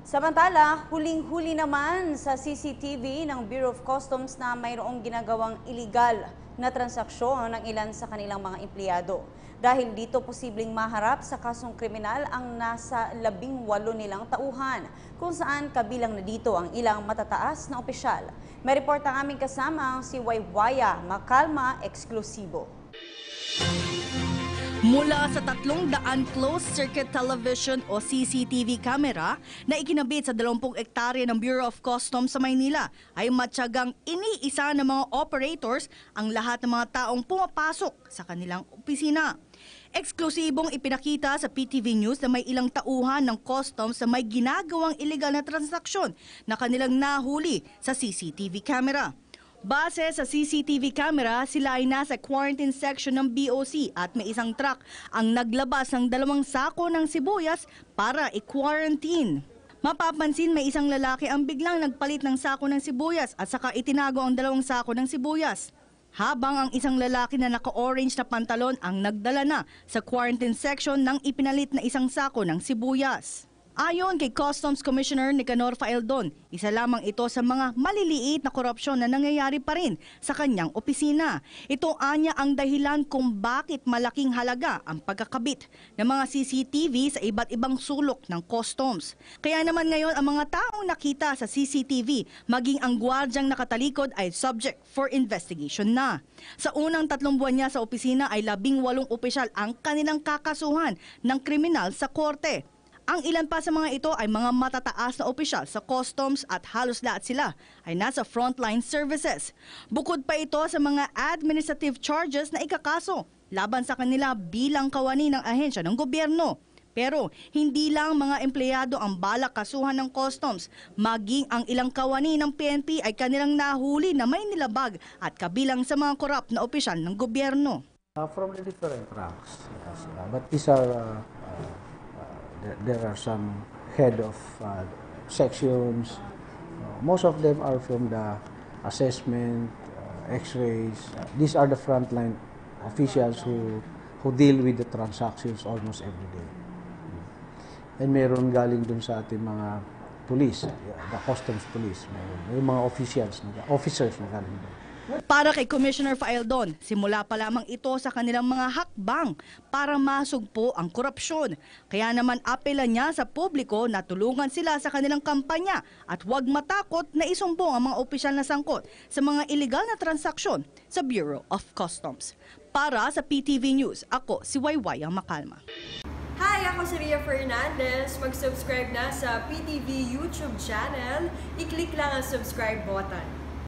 Samantala, huling-huli naman sa CCTV ng Bureau of Customs na mayroong ginagawang iligal na transaksyon ng ilan sa kanilang mga empleyado. Dahil dito posibleng maharap sa kasong kriminal ang nasa 18 nilang tauhan, kung saan kabilang na dito ang ilang matataas na opisyal. May report ang aming kasama si Waywaya Macalma, eksklusibo. Mula sa 300 closed-circuit television o CCTV camera na ikinabit sa 20 ektarya ng Bureau of Customs sa Maynila ay matyagang iniisa ng mga operators ang lahat ng mga taong pumapasok sa kanilang opisina. Eksklusibong ipinakita sa PTV News na may ilang tauhan ng customs na may ginagawang illegal na transaksyon na kanilang nahuli sa CCTV camera. Base sa CCTV camera, sila ay nasa quarantine section ng BOC at may isang truck ang naglabas ng 2 sako ng sibuyas para i-quarantine. Mapapansin may isang lalaki ang biglang nagpalit ng sako ng sibuyas at saka itinago ang 2 sako ng sibuyas. Habang ang isang lalaki na naka-orange na pantalon ang nagdala na sa quarantine section ng ipinalit na isang sako ng sibuyas. Ayon kay Customs Commissioner Nicanor Faeldon, isa lamang ito sa mga maliliit na korupsyon na nangyayari pa rin sa kanyang opisina. Ito anya ang dahilan kung bakit malaking halaga ang pagkakabit ng mga CCTV sa iba't ibang sulok ng customs. Kaya naman ngayon ang mga taong nakita sa CCTV, maging ang gwardyang nakatalikod ay subject for investigation na. Sa unang 3 buwan niya sa opisina ay 18 opisyal ang kanilang kakasuhan ng kriminal sa korte. Ang ilan pa sa mga ito ay mga matataas na opisyal sa customs at halos lahat sila ay nasa frontline services. Bukod pa ito sa mga administrative charges na ikakaso laban sa kanila bilang kawani ng ahensya ng gobyerno. Pero hindi lang mga empleyado ang balak kasuhan ng customs, maging ang ilang kawani ng PNP ay kanilang nahuli na may nilabag at kabilang sa mga korap na opisyal ng gobyerno. From the different ranks, yes, but these are there are some head of sections. Most of them are from the assessment, x-rays. These are the frontline officials who deal with the transactions almost every day. And meron galing dun sa ating mga police, the customs police. May mga officers na galing dun. Para kay Commissioner Faeldon, simula pa lamang ito sa kanilang mga hakbang para masugpo ang korupsyon. Kaya naman apela niya sa publiko na tulungan sila sa kanilang kampanya at huwag matakot na isumbong ang mga opisyal na sangkot sa mga iligal na transaksyon sa Bureau of Customs. Para sa PTV News, ako si Waywaya Macalma. Hi, ako si Ria Fernandez. Mag-subscribe na sa PTV YouTube channel. I-click lang ang subscribe button.